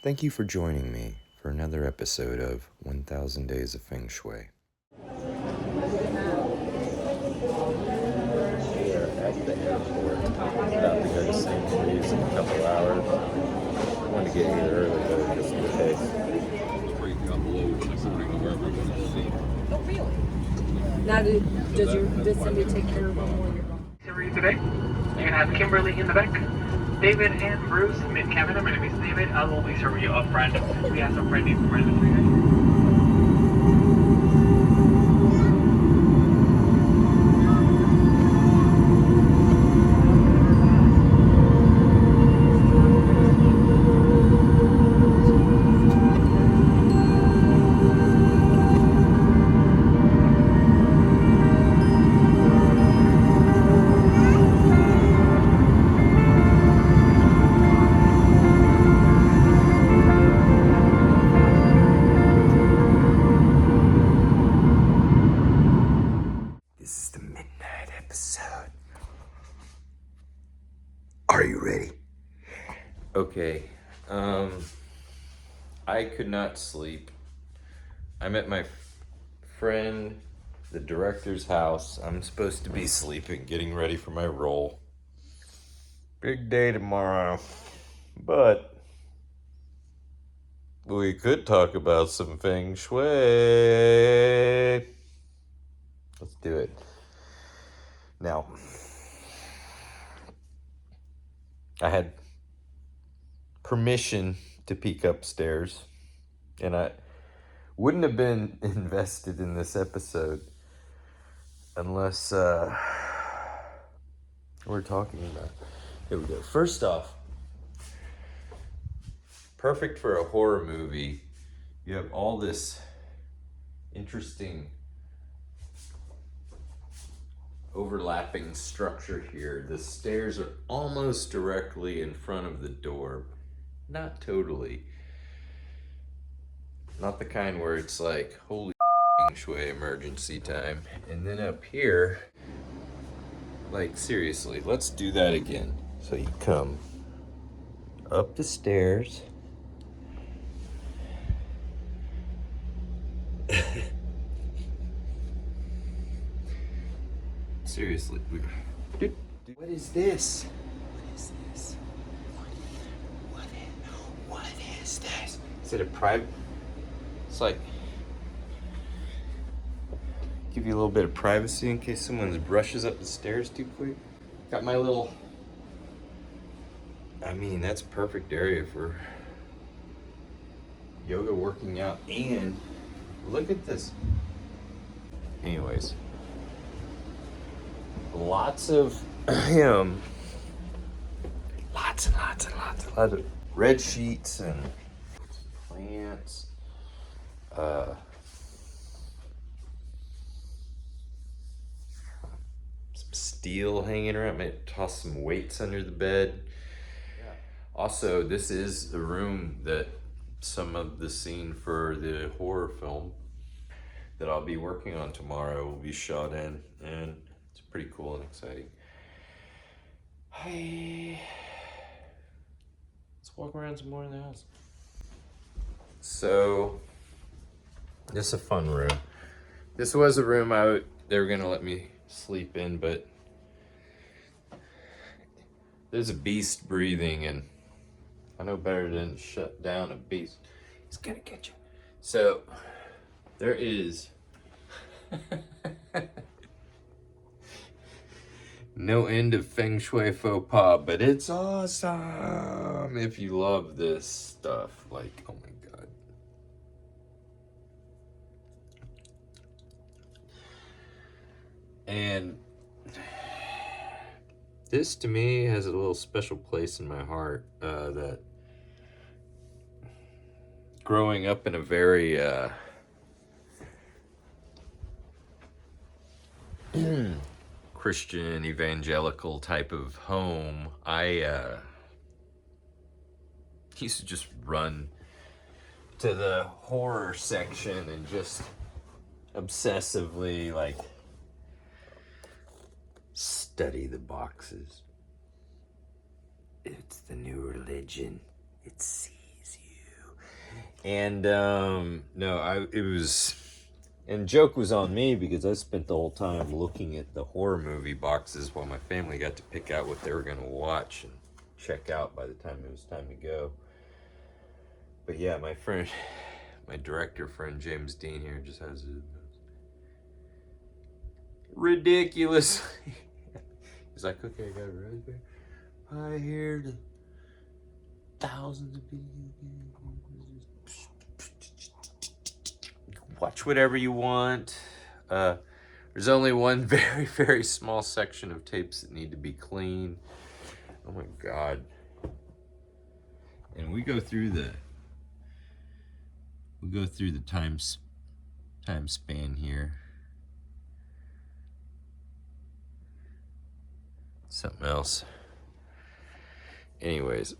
Thank you for joining me for another episode of 1000 Days of Feng Shui. We are at the airport, about to go to St. Louis in a couple hours. I want to get here early though, just in case. Oh, really? Now, does somebody take care of them while you're gone? Today, you're gonna have Kimberly in the back, David and Bruce in mid cabin. My name is David. I will be serving you up front. We have some friendly information for you guys. This is the midnight episode. Are you ready? Okay, I could not sleep. I'm at my friend, the director's house. I'm supposed to be sleeping, getting ready for my role. Big day tomorrow. But we could talk about some Feng Shui. Let's do it. Now, I had permission to peek upstairs, and I wouldn't have been invested in this episode unless we're talking about. Here we go. First off, perfect for a horror movie. You have all this interesting overlapping structure here. The stairs are almost directly in front of the door. Not totally. Not the kind where it's like, holy shui, emergency time. And then up here, like seriously, let's do that again. So you come up the stairs. Seriously, dude, what is this? What is this? What is this? Is it a private? It's like, give you a little bit of privacy in case someone brushes up the stairs too quick. Got my little, I mean, that's perfect area for yoga, working out, and look at this. Anyways, lots of lots of red sheets and plants. Some steel hanging around. Maybe toss some weights under the bed. Yeah. Also, this is the room that some of the scene for the horror film that I'll be working on tomorrow will be shot in, and it's pretty cool and exciting. Hey, let's walk around some more in the house. So, this is a fun room. This was a room they were gonna let me sleep in, but there's a beast breathing, and I know better than shut down a beast. He's gonna get you. So, there is no end of Feng Shui faux pas, but it's awesome if you love this stuff. Like, oh my God. And this to me has a little special place in my heart, that growing up in a very Christian evangelical type of home, I used to just run to the horror section and just obsessively like study the boxes. It's the new religion. It sees you. And no, it was, and joke was on me because I spent the whole time looking at the horror movie boxes while my family got to pick out what they were gonna watch and check out by the time it was time to go. But yeah, my director friend James Dean here just has a ridiculous. He's like, okay, I got a raspberry pie here to thousands of people. Watch whatever you want. There's only one very, very small section of tapes that need to be cleaned. Oh my God. And we go through the time span here. Something else. Anyways,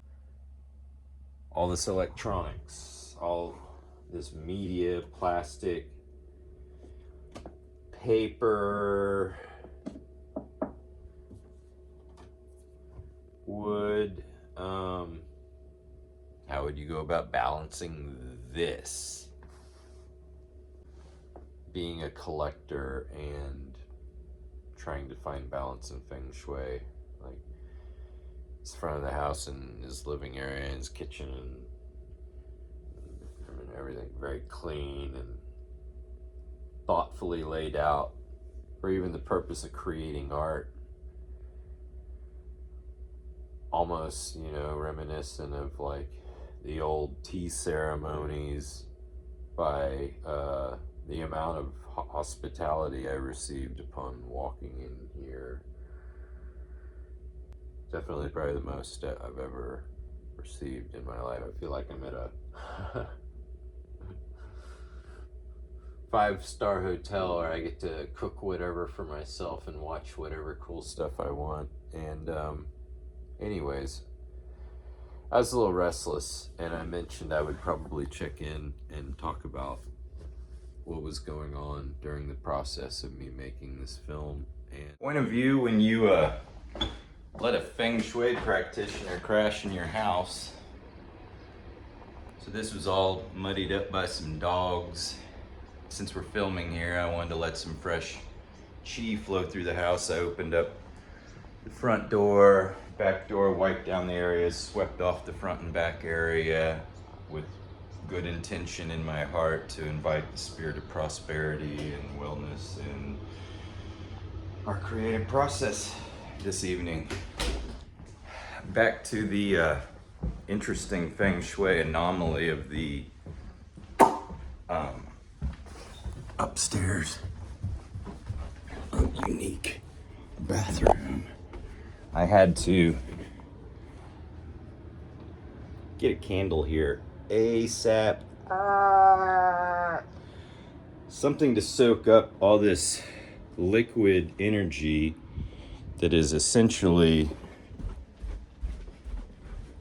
all this electronics, all this media, plastic, paper, wood. How would you go about balancing this? Being a collector and trying to find balance in Feng Shui, like his front of the house and his living area and his kitchen and everything very clean and thoughtfully laid out for even the purpose of creating art. Almost, reminiscent of like the old tea ceremonies by the amount of hospitality I received upon walking in here. Definitely probably the most I've ever received in my life. I feel like I'm at a 5-star hotel where I get to cook whatever for myself and watch whatever cool stuff I want. And anyways, I was a little restless, and I mentioned I would probably check in and talk about what was going on during the process of me making this film. And point of view when you let a Feng Shui practitioner crash in your house. So this was all muddied up by some dogs. Since we're filming here, I wanted to let some fresh chi flow through the house. I opened up the front door, back door, wiped down the areas, swept off the front and back area with good intention in my heart to invite the spirit of prosperity and wellness in our creative process this evening. Back to the interesting Feng Shui anomaly of the upstairs unique bathroom. I had to get a candle here ASAP. Something to soak up all this liquid energy that is essentially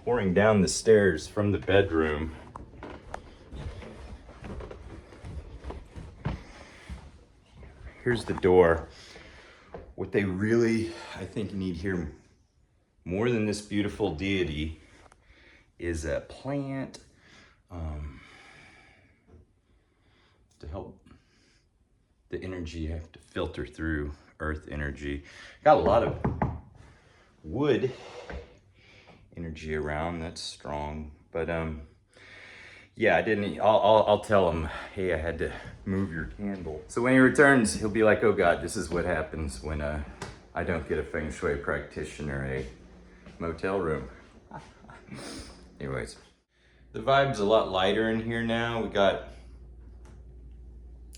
pouring down the stairs from the bedroom. Here's the door. What they really, I think, need here more than this beautiful deity is a plant to help the energy have to filter through earth energy. Got a lot of wood energy around, that's strong, but yeah, I'll tell him, hey, I had to move your candle. So when he returns, he'll be like, oh God, this is what happens when I don't get a Feng Shui practitioner a motel room. Anyways, the vibe's a lot lighter in here now. We got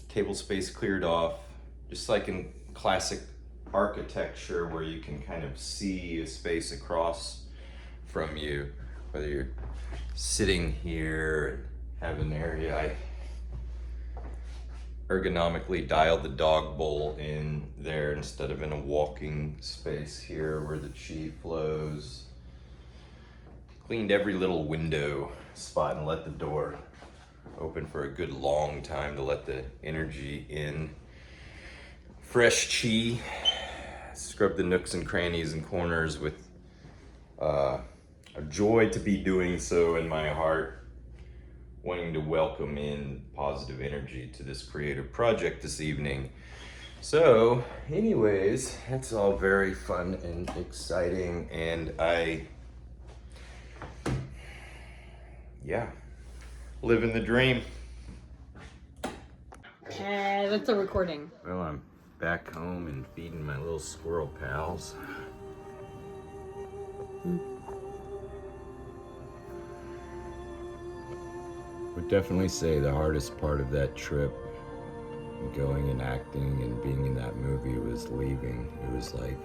table space cleared off, just like in classic architecture where you can kind of see a space across from you, whether you're sitting here and have an area. I ergonomically dialed the dog bowl in there instead of in a walking space here where the chi flows. Cleaned every little window spot and let the door open for a good long time to let the energy in. Fresh chi. Scrub the nooks and crannies and corners with a joy to be doing so in my heart. wanting to welcome in positive energy to this creative project this evening. So, anyways, that's all very fun and exciting, and living the dream. That's a recording. Well, I'm back home and feeding my little squirrel pals. Would definitely say the hardest part of that trip, going and acting and being in that movie, was leaving. It was like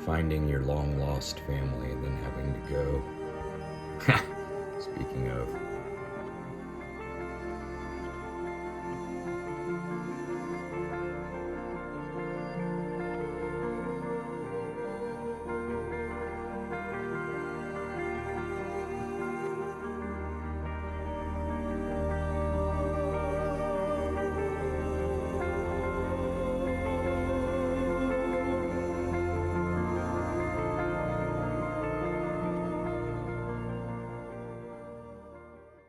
finding your long lost family and then having to go.